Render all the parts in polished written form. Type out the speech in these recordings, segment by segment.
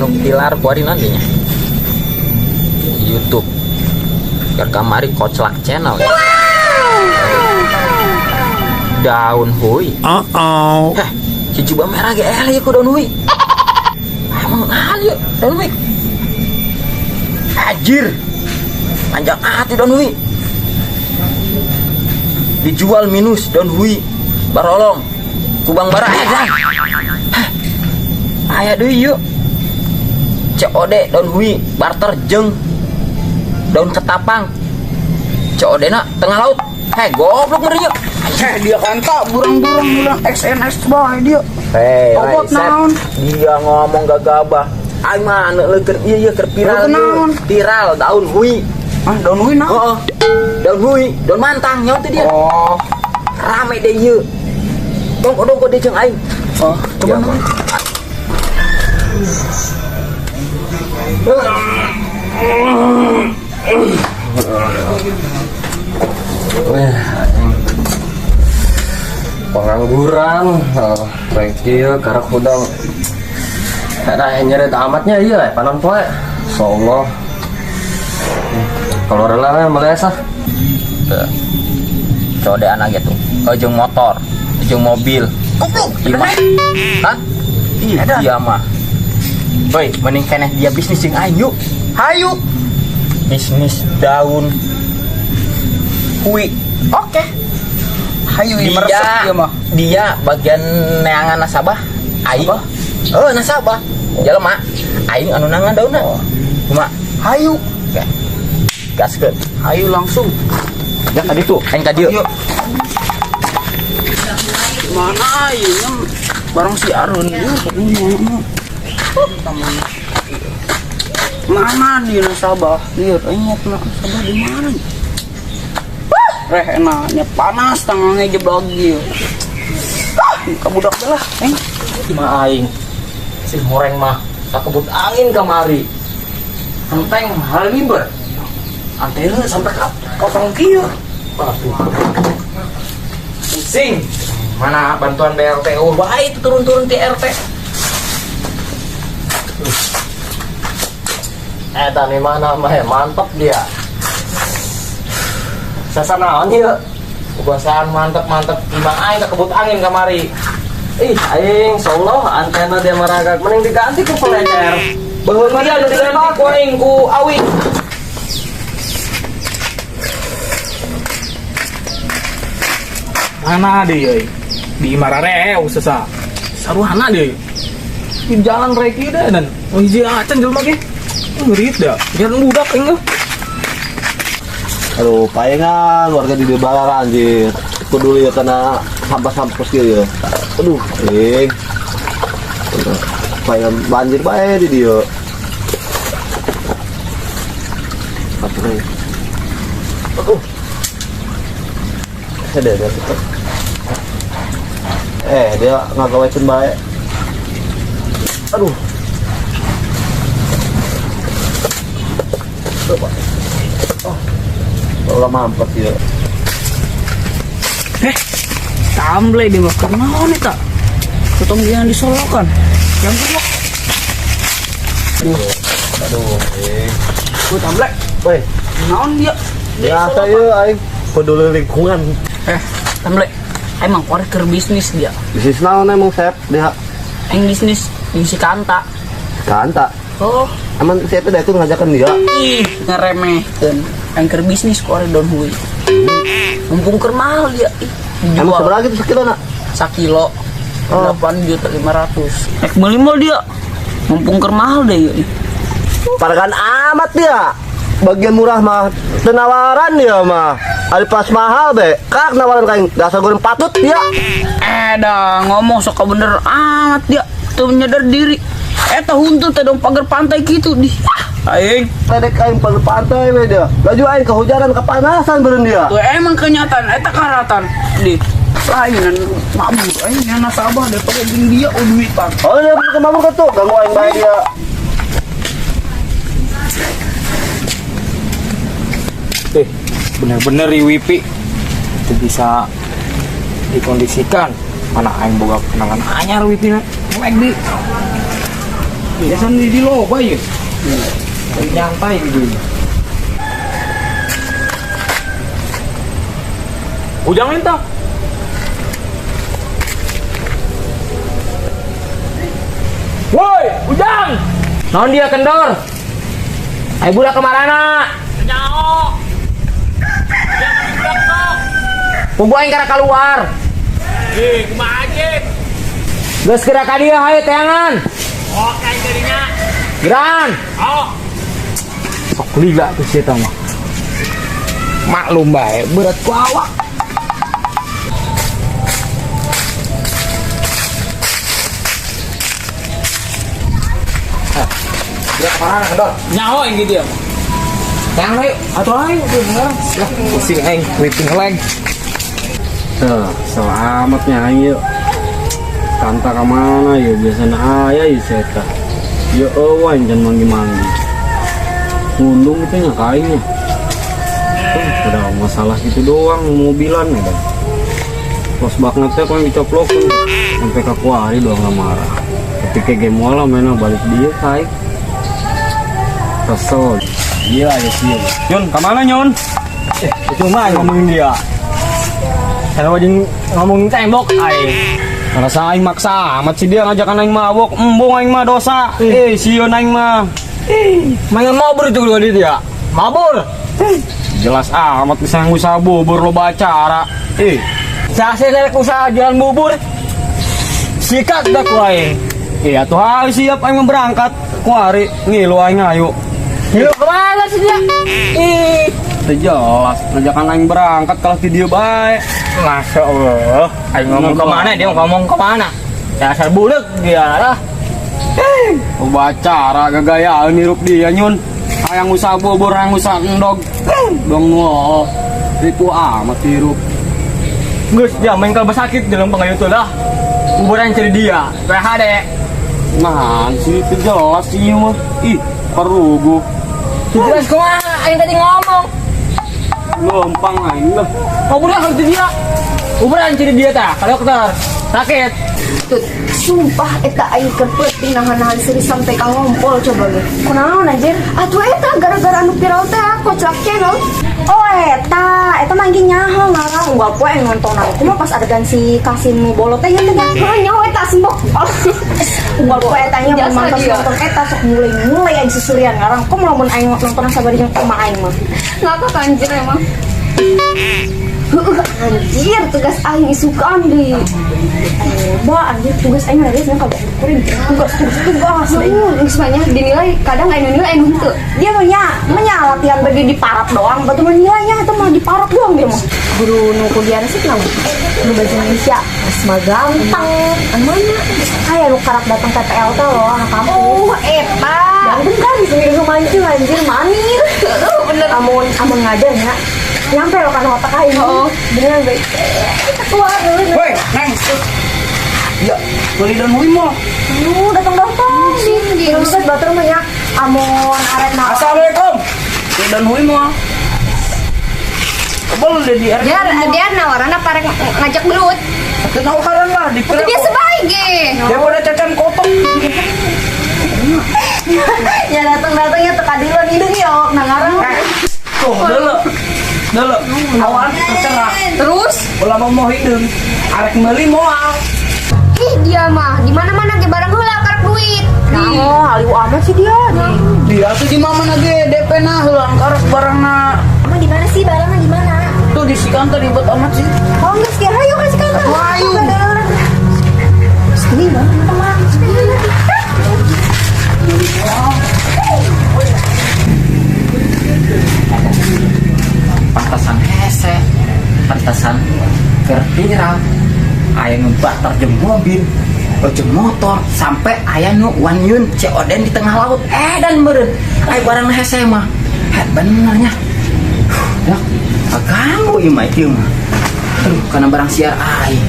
anu pilar kuari nantinya YouTube yang kamari Koclak channel ya. Daun hui si coba merah GL ya ku daun hui emang ahli ya daun hui ajir panjang hati daun hui dijual minus daun hui barolong kubang bara dan ayah deh yuk COD daun hui barter jeng daun ketapang COD na tengah laut goblok merinya dia kan tak burang-burang bilang XNX bah dia dia ngomong gagabah ay mana leger iya ker viral daun hui daun hui nah daun hui daun mantang nyawa tuh dia rame deh iya dong kok dia ceng aing coba nang pengangguran kecil karena kudang ada nyeret amatnya iya panon poe insyaallah kalau relanya melesah COD anak gitu ujung motor ujung mobil hah iya mah woi mending keneh dia bisnis yang ayu hayu bisnis daun hui oke hayu ini meresep dia mah dia bagian neangan nasabah aing nasabah jelema aing anu nangan daunna cuma hayu gaskeun hayu langsung ya tadi tuh aing tadi mana ayunya barang si Arun mana dia nasabah lihat ingat nasabah di mana enaknya panas tangannya jeblok gitu kabudak belah mah aing si horeng mah sakebut angin kamari enteng haliber antena sampai kosong kieu pusing mana bantuan BLTU baik turun-turun di RT tani mana mah mantep dia sasanaon ieu kebiasaan mantep imang aing kebut angin kamari aing insyaallah antena dia maragak mending diganti ku pelecer baheula dia anu diganti ku aing ku awi mana dia di Marareo sesa saruhana dia di jalan reki dah dan hiji acan jelema ge ngeurit dah jalan budak enggak. Aduh, payengan warga di Debalar anjir. Peduli ya kena sampah-sampah gitu ya. Aduh, payengan banjir bae di dia. Aduh. Ada. Dia ngagawekeun bae. Aduh. Coba. Ulah mampet ya. Tamble di makan naon eta? Potong yang disolokan. Yang goblok. Aduh. Ku tamble. Weh, Naon dia? biasa ya aing peduli lingkungan. Tamble. Emang korek keur bisnis dia. Bisnis naon emang Sep? Dia Aing bisnis di si Kanta. Kanta. Oh, Emang saya teh itu ngajakan dia. ngeremehkeun. Aing keur bisnis korek daun hui. Mumpung keur mahal dia. Emang seberapa gitu sekilo nak? Sakilo 8.500.000. Ek meuli dia. Mumpung keur mahal deh ieu. Paragan amat dia. Bagian murah mah penawaran dia mah. Ada pas mahal be. Kak nawaran kain dasar goreng patut dia. Dah ngomong sok bener amat dia. Tuh menyadar diri. Eta huntu teh dong pagar pantai gitu di. Aing Tadi kain pada pantai be dia. Laju aing kehujanan kepanasan beren dia. tuh emang kenyataan eta karatan di. Lain mabuk aing nya nasabah daripada jeung dia duitan. Oh dia ke mabuk tuh ganggu aing bae dia. Bener-bener Wipi itu bisa dikondisikan mana aing boga kenangan anyar Wipi na di Biasanya di loba ya. Nyantai gitu. Ujang minta. Woi, Ujang. Non dia kendor. Ayo budak kemarana. Nyao. Punggu aing karena keluar. Kumaha aja. Geus gerak ka dieu hayu teangan. Oh, kayak jadinya. Geran. Oh. Sok lila tuh si eta mah. Maklum bae berat ku awak. Dia kemarana kendor. Nyaho yang gitu ya. Teang ayo. Atau aing bener. Lah, pusing aing whipping leg. Tuh, selamatnya ayo. Kanta kemana ya biasanya ayah ya seta. Ya awan jangan manggi-manggi. Gunung itu nyakainnya. Udah masalah gitu doang mobilan ya kan. Pos baknya teh kan dicoplokin sampai ke kuari doang nggak marah. Ketika game wala mainnya balik dia kayak kesel. Iya ya sih. Nyon, kemana Nyon? Cuma ngomongin dia. Kalau ngomongin tembok, Merasa aing maksa amat sih dia ngajakan aing mabok. Embong aing mah dosa. Sion aing mah. main mabur itu dulu dia. Mabur. Jelas amat bisa usaha bubur lo bacara. Saya usaha jalan bubur. Sikat dah ku aing. Iya tuh hari siap aing mau berangkat. Kuari ngilu aing ayo. Lu kemana sih dia? Udah jelas ngajakan aing berangkat kalau video baik. Masya Allah. Aing ngomong kemana dia ngomong kemana? Dasar budak dia lah. Lo bacara gagayaan nirup dia nyun. Ayang usaha bubur ayang usaha endog. Dong lo. Ribu amat hirup. Gus dia main kalau sakit dalam pengayu tuh lah. Kuburan cari dia. PHD. Nah sih itu jelas sih mah. Ih perugu. Jelas kemana? Aing tadi ngomong. Lompang aing lah. Kuburan harus dia. Kuburan cari dia tak. Kalau dokter sakit. Tut, sumpah eta aing kepeting nahan-nahan seri sampai ka ngompol coba ge. Kunaon anjir? Atuh eta gara-gara anu viral teh kocak channel. Oh eta manggi nyaho ngarang unggal poe nonton aku mah pas adegan si Kasim bolot teh nya teh. Oh nyaho eta sembok. Unggal poe eta nya mun mantos nonton eta sok mulai aing susurian ngarang. Kok lamun aing nonton sabari jeung kumaha aing mah. Ngapa anjir emang? Anjir tugas aing isukan di anjir tugas aing hari ini kagak kuring tugas semuanya dinilai kadang aing nilai aing henteu dia mah latihan bagi di parap doang batu menilainya itu mah di parap doang dia mah guru nu kuliah sih nang nu bahasa Indonesia mah gampang mana aya nu karap datang TPL teh loh anak kampus eta ganteng kan seminggu mancing anjir manir bener amun ngajarnya nyampe lo kan otak aing beneran baik kita keluar dulu Woi, neng. Ya, beli dan hui mah. datang sih terus batur mah ya amun arek na Assalamualaikum. Beli dan hui mah. Boleh di dia nawaran apa arek ngajak belut Kenawaran lah di itu biasa baik ge dia udah cacan kotok. ya datang-datangnya teka diluan hidung yok nangarang Tuh, dulu. Awan tercerah. terus Ulah mau hidung. Arek meuli moal. ih dia mah di mana-mana ge barang heula karep duit nah aliu amat sih dia Dia tuh di mana ge DP na heulang karek barangna. emang di mana sih barangnya di mana Tuh di si kantor ribet amat sih. oh enggak sih ayo kasih kantor Ayo. ini mana teman Pantasan hese, pantasan viral. Aya nu batar jeung mobil, jeung motor, sampai aya nu wanyun COD di tengah laut. Dan meureun aya barang hese mah. Benernya. Ya, kaganggu ieu mah ieu mah. Aduh, kana barang siar aing.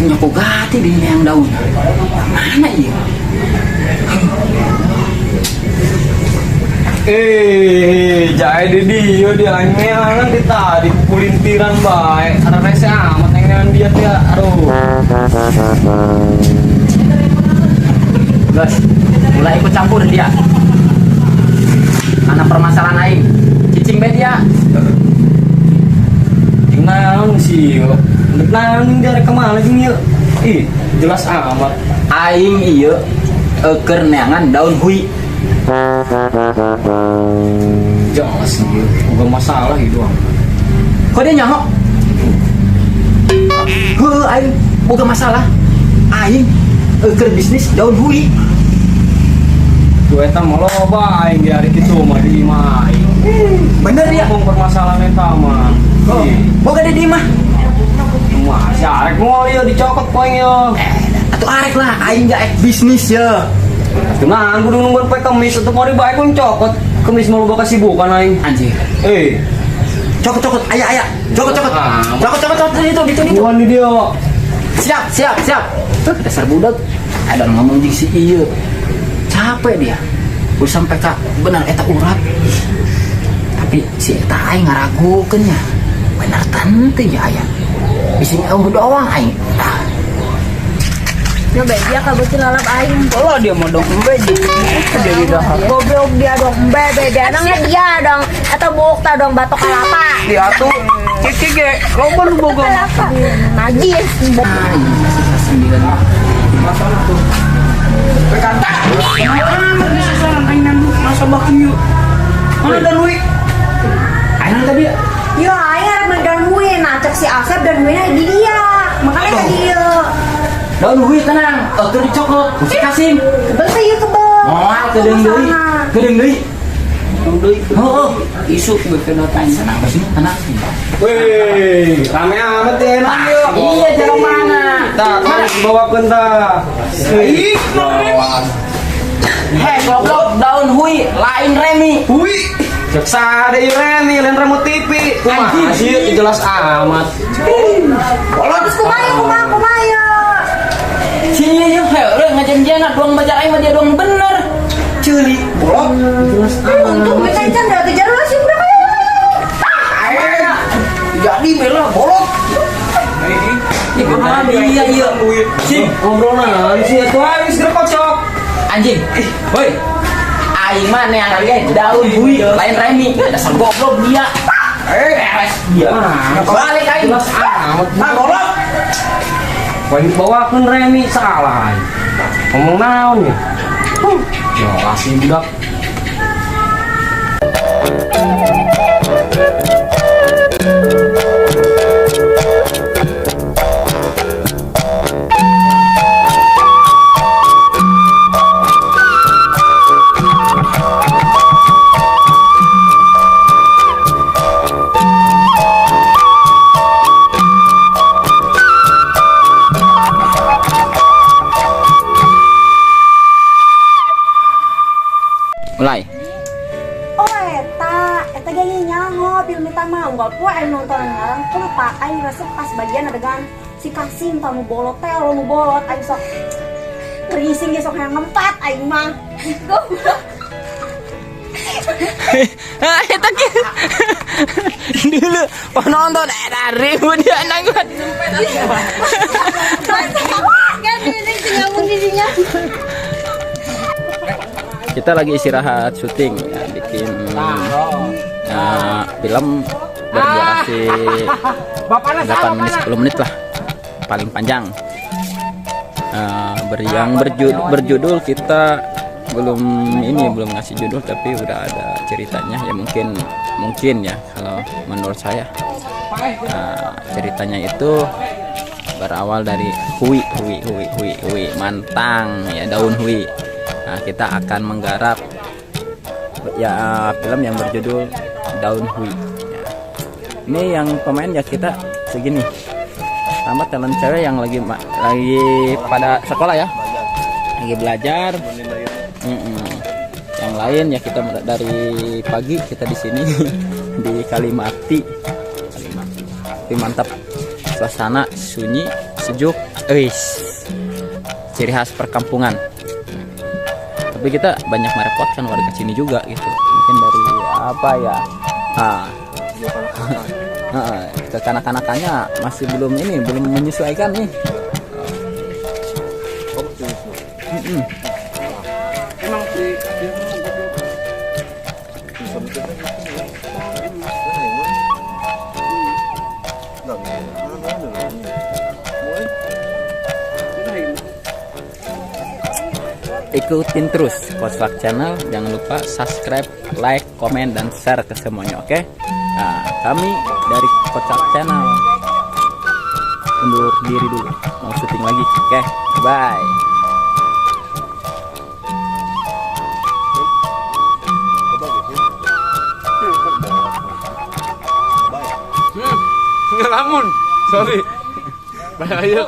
Kunyaku gati di yang daun. Mana ieu? Jadi dia anyeangan di tadi kulintiran baik. Ada rese amat yang dia dia. Aduh. Guys, ulah ikut campur dia. Karena permasalahan aing cicing be dia. Naon sih yo. Naon dari kemana sih yo? Ih, jelas amat. Aing ieu keur neangan daun hui. Jelas sih, bukan masalah itu. Kok dia nyamuk? Aing bukan masalah. Aing keur bisnis daun hui. Tuh eta mah loba aing di hari kitu mah di imah aing. Bener ya? Ngomong permasalahan eta mah. Oh, boga di mah. Mah si arek mau ieu dicokot poeng yo. Atuh arek lah, aing gak bisnis ya. Tenang, kudu nungguin poe kemis untuk mau dibae pun cokot. Kemis mau loba kasibukan aing. Anjir. Cokot, ayah. Cokot itu. Bukan di dia. Siap. Dasar budak. Ada ngomong di si ieu. Capek dia. Udah sampai ka benar eta urat. Tapi si eta aing ngaragukeun nya. Benar tante ya aya. Bisi doang aing. Ya dia kabutin lalap aing. Kalau dia mau dong beji. Dia udah Goblok dia dong, beda anaknya dia dong, atau bukta dong batok kalapa. dia tuh kiki ge loba lu boga. Najis. Masalah tuh. Berkata. Masa bakiu. Mana dan wi? Aing tadi Ya, aing harap mendanui, nacek si Asep dan duitnya di dia. Makanya tadi dia. daun hui tenang. Keur dicokot. Si Kasim. Kebel saya kebel. Moal kedeung deui. Oh, Isuk berkenaan. senang ke sini tenang. Wih, rame amat ya enak yuk. Iya, jalan mana? Tak, harus bawakan tak. Hei, goblok, daun hui, lain Remi. Hui, jaksa ada Remi, lain rambut TV. Anjing. Masih jelas amat. Terus kumaya. Sini yuk, hei, ngajem-jena doang baca aing mah dia doang bener. Ceuli, bolok. Untuk bisa canda kejar lu sih udah kayak. Jadi bela bolok. Iya. Sing, Ngobrolan sih itu aja segera kocok. anjing. Woi. Aing mah neangan ge daun hui, lain Remi. Dasar goblok dia. Beres dia. Balik aing. Jelas amat. Nah, bolok. Poin bawakan Remi salah. Ngomong naon ya? Jelas sih budak. Mulai. Oh eta gaya nyango film utama enggak pua aing nonton ngarang kenapa aing resep pas bagian adegan si Kasim tamu bolot teh nu bolot aing sok rising ge sok yang ngempat aing mah goblok. Eta ki. Dulu penonton dari dia nanggut. Kan ini nyambung dinya. Kita lagi istirahat syuting ya, bikin film berdurasi 8 menit 10 menit lah paling panjang. Yang berjudul kita belum ngasih judul tapi udah ada ceritanya ya mungkin ya kalau menurut saya ceritanya itu berawal dari hui mantang ya daun hui. Nah, kita akan menggarap ya film yang berjudul Daun Hui. Ya. Ini yang pemain ya kita segini. Sama talent cewek yang lagi pada sekolah ya, lagi belajar. Yang lain ya kita dari pagi kita di sini di Kalimati. Tapi mantap, suasana sunyi, sejuk, ciri khas perkampungan. Tapi kita banyak merepotkan warga sini juga gitu, mungkin dari apa ya kekanak-kanakannya masih belum menyesuaikan nih. emang sih dia bisa mikir Ikutin terus Koswak Channel, jangan lupa subscribe, like, komen, dan share ke semuanya, oke? Nah, kami dari Koswak Channel undur diri dulu, mau syuting lagi, oke? Bye. ngelamun sorry bahaya